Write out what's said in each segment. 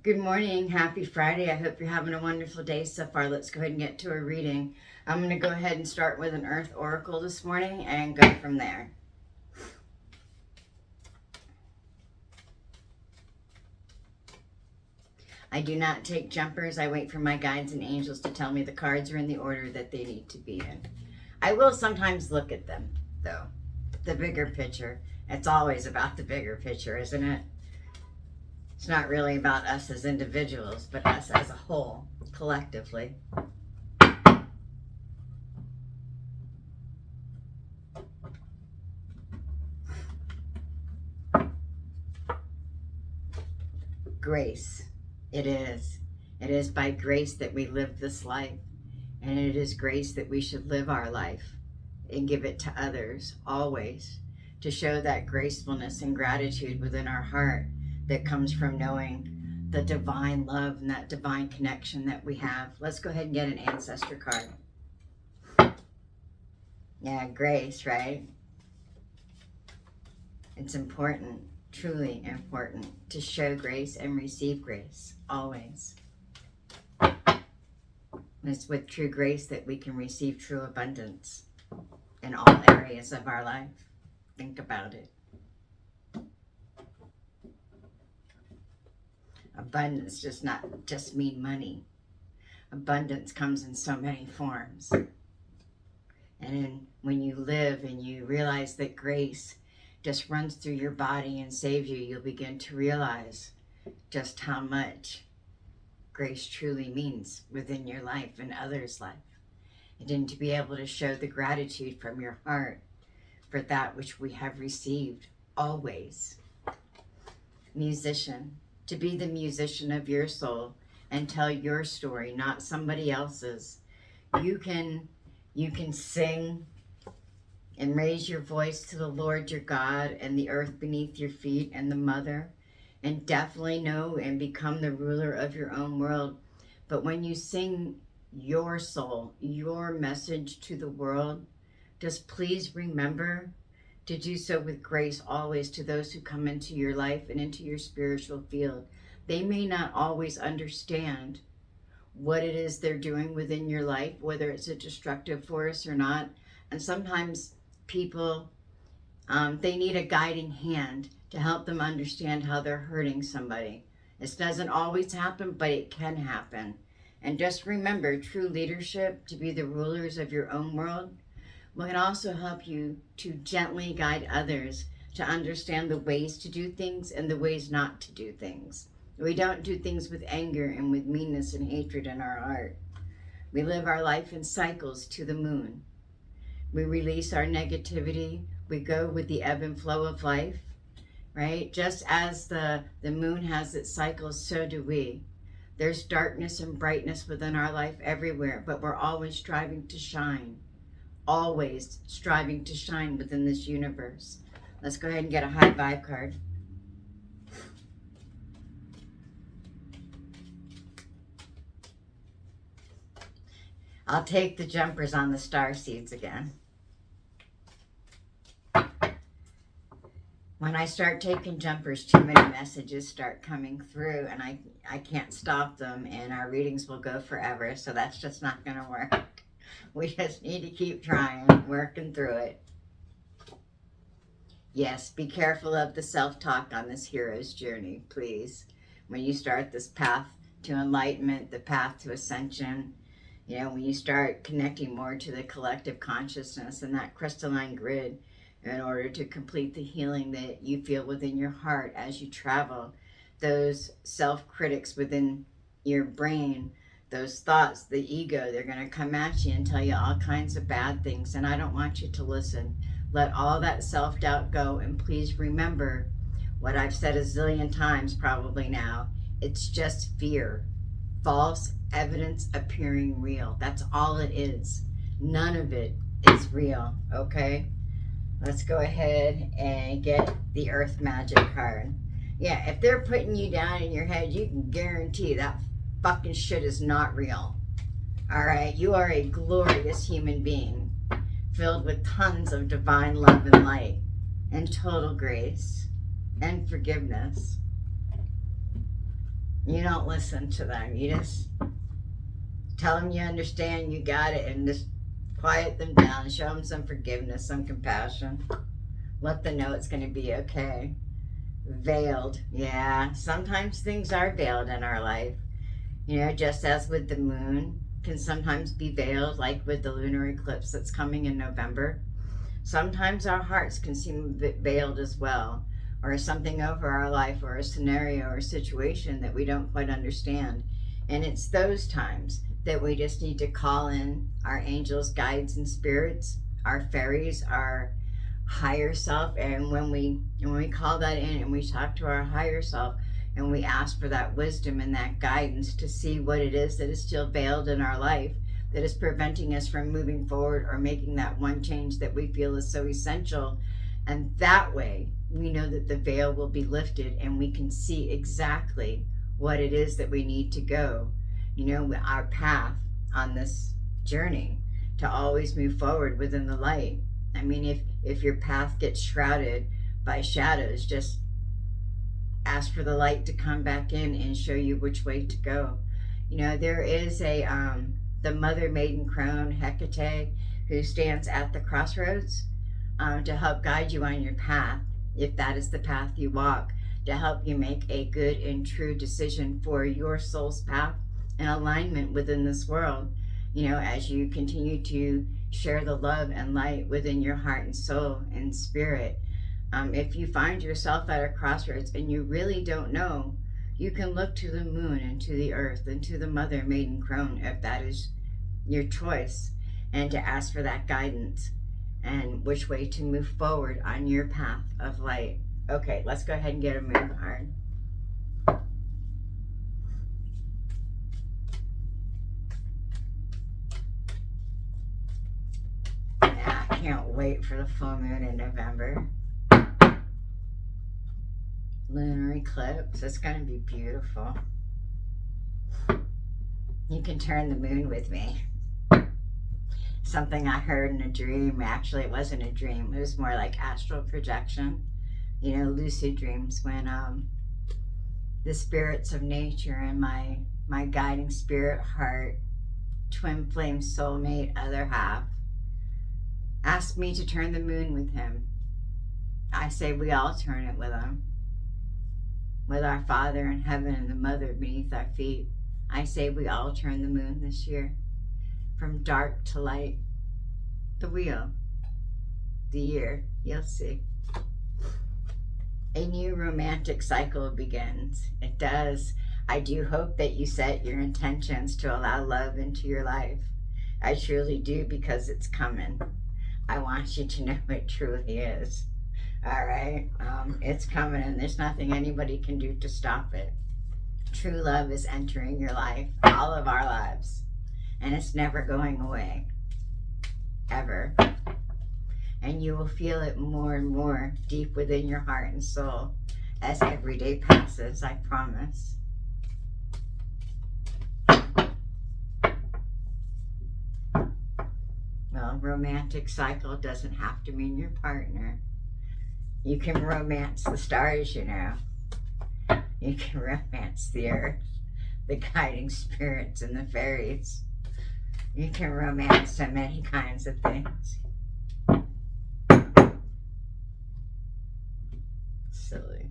Good morning. Happy Friday. I hope you're having a wonderful day so far. Let's go ahead and get to a reading. I'm going to go ahead and start with an Earth Oracle this morning and go from there. I do not take jumpers. I wait for my guides and angels to tell me the cards are in the order that they need to be in. I will sometimes look at them, though. The bigger picture. It's always about the bigger picture, isn't it? It's not really about us as individuals, but us as a whole, collectively. Grace. It is. It is by grace that we live this life. And it is grace that we should live our life and give it to others, always, to show that gracefulness and gratitude within our heart that comes from knowing the divine love and that divine connection that we have. Let's go ahead and get an ancestor card. Yeah, grace, right? It's important, truly important, to show grace and receive grace, always. It's with true grace that we can receive true abundance in all areas of our life. Think about it. Abundance does not just mean money. Abundance comes in so many forms. And when you live and you realize that grace just runs through your body and saves you, you'll begin to realize just how much grace truly means within your life and others' life. And then to be able to show the gratitude from your heart for that which we have received always. Musician. To be the musician of your soul and tell your story, not somebody else's. You can sing and raise your voice to the Lord your God and the earth beneath your feet and the mother, and definitely know and become the ruler of your own world. But when you sing your soul, your message to the world, just please remember to do so with grace always to those who come into your life and into your spiritual field. They may not always understand what it is they're doing within your life, whether it's a destructive force or not. And sometimes people, they need a guiding hand to help them understand how they're hurting somebody. This doesn't always happen, but it can happen. And just remember, true leadership, to be the rulers of your own world, will can also help you to gently guide others to understand the ways to do things and the ways not to do things. We don't do things with anger and with meanness and hatred in our heart. We live our life in cycles to the moon. We release our negativity. We go with the ebb and flow of life, right? Just as the moon has its cycles, so do we. There's darkness and brightness within our life everywhere, but we're always striving to shine. Always striving to shine within this universe. Let's go ahead and get a high vibe card. I'll take the jumpers on the Starseeds again. When I start taking jumpers, too many messages start coming through and I can't stop them, and our readings will go forever, so that's just not going to work. We just need to keep trying, working through it. Yes, be careful of the self-talk on this hero's journey, please. When you start this path to enlightenment, the path to ascension, you know, when you start connecting more to the collective consciousness and that crystalline grid in order to complete the healing that you feel within your heart as you travel, those self-critics within your brain, those thoughts, the ego, they're going to come at you and tell you all kinds of bad things, and I don't want you to listen. Let all that self-doubt go, and please remember what I've said a zillion times probably now. It's just fear. False evidence appearing real. That's all it is. None of it is real, okay? Let's go ahead and get the Earth Magic card. Yeah, if they're putting you down in your head, you can guarantee that fucking shit is not real. All right, you are a glorious human being filled with tons of divine love and light and total grace and forgiveness. You don't listen to them. You just tell them you understand, you got it, and just quiet them down. Show them some forgiveness, some compassion. Let them know it's going to be okay. Veiled. Yeah, sometimes things are veiled in our life. You know, just as with the moon can sometimes be veiled, like with the lunar eclipse that's coming in November. Sometimes our hearts can seem a bit veiled as well, or something over our life, or a scenario or a situation that we don't quite understand. And it's those times that we just need to call in our angels, guides, and spirits, our fairies, our higher self. And when we call that in and we talk to our higher self and we ask for that wisdom and that guidance to see what it is that is still veiled in our life, that is preventing us from moving forward or making that one change that we feel is so essential. And that way we know that the veil will be lifted and we can see exactly what it is that we need to go, you know, our path on this journey to always move forward within the light. I mean, if your path gets shrouded by shadows, just ask for the light to come back in and show you which way to go. You know, there is the mother maiden crone, Hecate, who stands at the crossroads to help guide you on your path, if that is the path you walk, to help you make a good and true decision for your soul's path and alignment within this world. You know, as you continue to share the love and light within your heart and soul and spirit. If you find yourself at a crossroads and you really don't know, you can look to the moon and to the earth and to the mother maiden crone, if that is your choice, and to ask for that guidance and which way to move forward on your path of light. Okay, let's go ahead and get a moon card. Yeah, I can't wait for the full moon in November. Lunar eclipse. It's going to be beautiful. You can turn the moon with me. Something I heard in a dream. Actually, it wasn't a dream. It was more like astral projection. You know, lucid dreams, when the spirits of nature and my guiding spirit heart, twin flame soulmate other half, asked me to turn the moon with him. I say we all turn it with him. With our Father in heaven and the Mother beneath our feet. I say we all turn the moon this year. From dark to light. The wheel. The year. You'll see. A new romantic cycle begins. It does. I do hope that you set your intentions to allow love into your life. I truly do, because it's coming. I want you to know it truly is. All right? It's coming, and there's nothing anybody can do to stop it. True love is entering your life, all of our lives, and it's never going away, ever. And you will feel it more and more deep within your heart and soul as every day passes, I promise. Well, romantic cycle doesn't have to mean your partner. You can romance the stars, you know. You can romance the earth, the guiding spirits, and the fairies. You can romance so many kinds of things. Silly.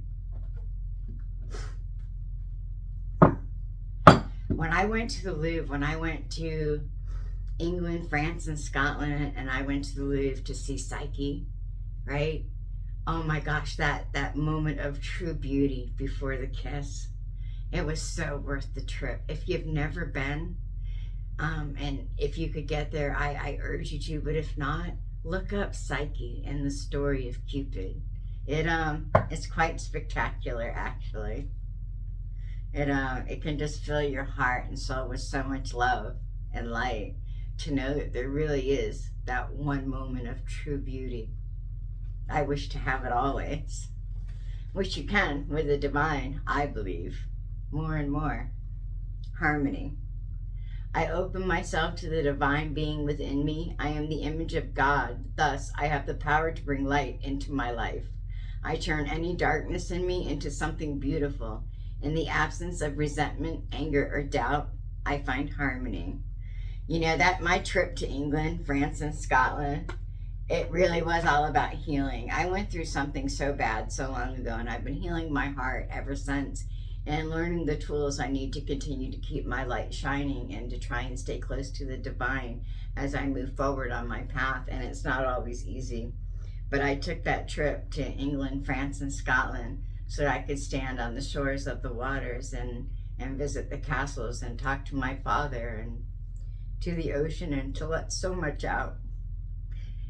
When I went to the Louvre, when I went to England, France, and Scotland, and I went to the Louvre to see Psyche, right? Oh my gosh, that moment of true beauty before the kiss. It was so worth the trip. If you've never been, and if you could get there, I urge you to, but if not, look up Psyche and the story of Cupid. It's quite spectacular, actually. It can just fill your heart and soul with so much love and light to know that there really is that one moment of true beauty. I wish to have it always, which you can with the divine, I believe, more and more. Harmony. I open myself to the divine being within me. I am the image of God. Thus, I have the power to bring light into my life. I turn any darkness in me into something beautiful. In the absence of resentment, anger, or doubt, I find harmony. You know, that my trip to England, France, and Scotland, it really was all about healing. I went through something so bad so long ago, and I've been healing my heart ever since and learning the tools I need to continue to keep my light shining and to try and stay close to the divine as I move forward on my path. And it's not always easy. But I took that trip to England, France, and Scotland so that I could stand on the shores of the waters and visit the castles and talk to my father and to the ocean and to let so much out.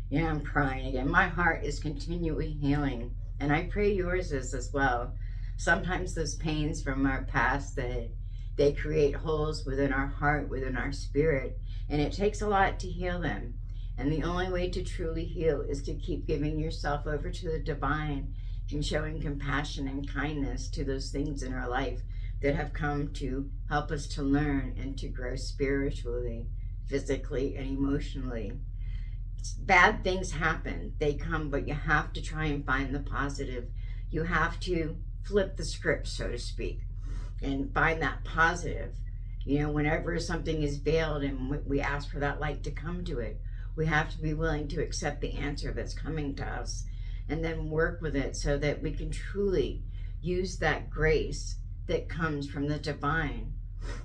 Yeah, I'm crying again. My heart is continually healing, and I pray yours is as well. Sometimes those pains from our past, they create holes within our heart, within our spirit, and it takes a lot to heal them. And the only way to truly heal is to keep giving yourself over to the divine and showing compassion and kindness to those things in our life that have come to help us to learn and to grow spiritually, physically, and emotionally. Bad things happen, they come, but you have to try and find the positive. You have to flip the script, so to speak, and find that positive. You know, whenever something is veiled and we ask for that light to come to it, we have to be willing to accept the answer that's coming to us and then work with it so that we can truly use that grace that comes from the divine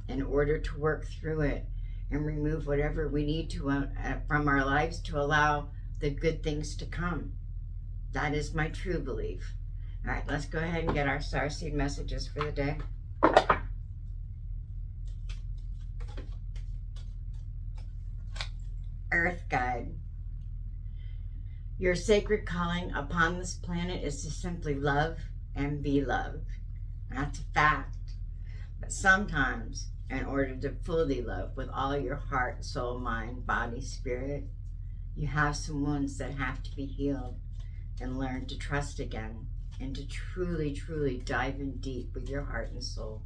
in order to work through it and remove whatever we need to from our lives to allow the good things to come. That is my true belief. All right, let's go ahead and get our starseed messages for the day. Earth Guide. Your sacred calling upon this planet is to simply love and be loved. That's a fact. But sometimes, in order to fully love with all your heart, soul, mind, body, spirit, you have some wounds that have to be healed and learn to trust again and to truly, truly dive in deep with your heart and soul.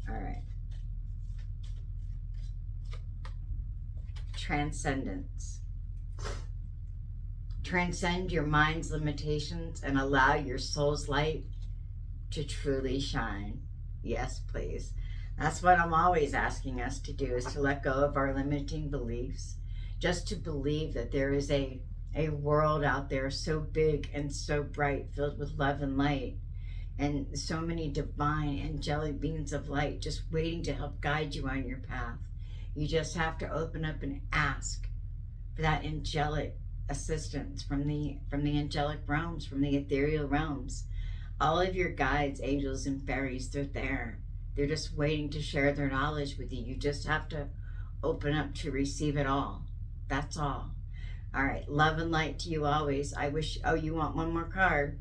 All right. Transcendence. Transcend your mind's limitations and allow your soul's light to truly shine. Yes, please. That's what I'm always asking us to do, is to let go of our limiting beliefs, just to believe that there is a world out there so big and so bright, filled with love and light, and so many divine angelic beings of light just waiting to help guide you on your path. You just have to open up and ask for that angelic assistance from the angelic realms, from the ethereal realms. All of your guides, angels, and fairies, they're there. They're just waiting to share their knowledge with you. You just have to open up to receive it all. That's all. All right, love and light to you always. I wish, oh, you want one more card?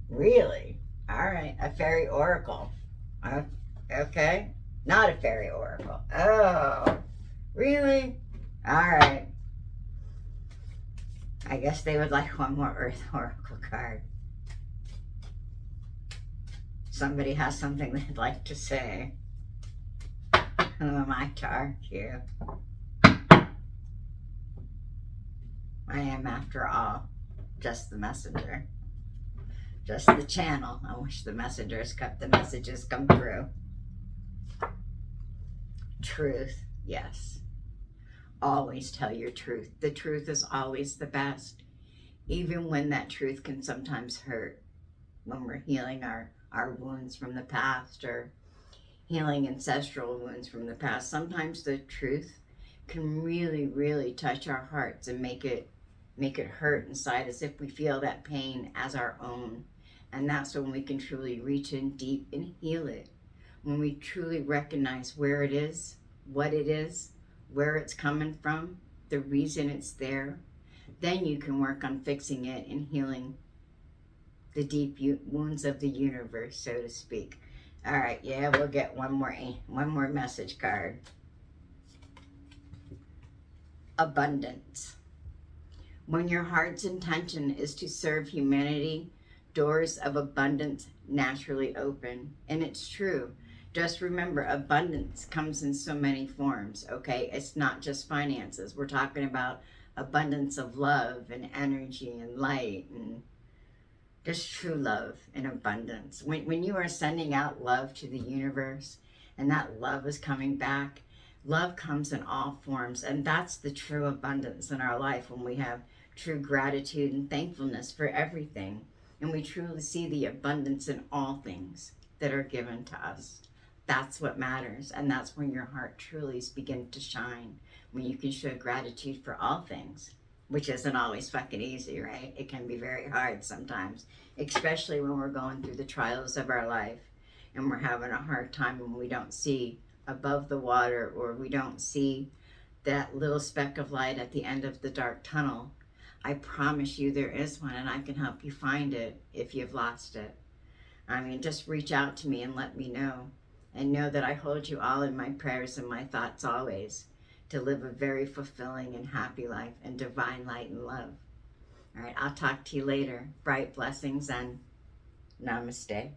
Really? All right, a fairy oracle. Okay, not a fairy oracle. Oh, really? All right. I guess they would like one more earth oracle card. Somebody has something they'd like to say. Who am I to argue? I am, after all, just the messenger. Just the channel. I wish the messengers kept the messages come through. Truth, yes. Always tell your truth. The truth is always the best. Even when that truth can sometimes hurt. When we're healing our wounds from the past, or healing ancestral wounds from the past, sometimes the truth can really, really touch our hearts and make it hurt inside, as if we feel that pain as our own. And that's when we can truly reach in deep and heal it. When we truly recognize where it is, what it is, where it's coming from, the reason it's there, then you can work on fixing it and healing the deep wounds of the universe, so to speak. All right, yeah, we'll get one more message card. Abundance. When your heart's intention is to serve humanity, doors of abundance naturally open. And it's true. Just remember, abundance comes in so many forms, okay? It's not just finances. We're talking about abundance of love and energy and light and Just true love and abundance. When you are sending out love to the universe and that love is coming back, love comes in all forms. And that's the true abundance in our life, when we have true gratitude and thankfulness for everything. And we truly see the abundance in all things that are given to us. That's what matters. And that's when your heart truly begins to shine, when you can show gratitude for all things, which isn't always fucking easy, right? It can be very hard sometimes, especially when we're going through the trials of our life and we're having a hard time when we don't see above the water, or we don't see that little speck of light at the end of the dark tunnel. I promise you there is one, and I can help you find it if you've lost it. I mean, just reach out to me and let me know. And know that I hold you all in my prayers and my thoughts always, to live a very fulfilling and happy life in divine light and love. All right, I'll talk to you later. Bright blessings and namaste.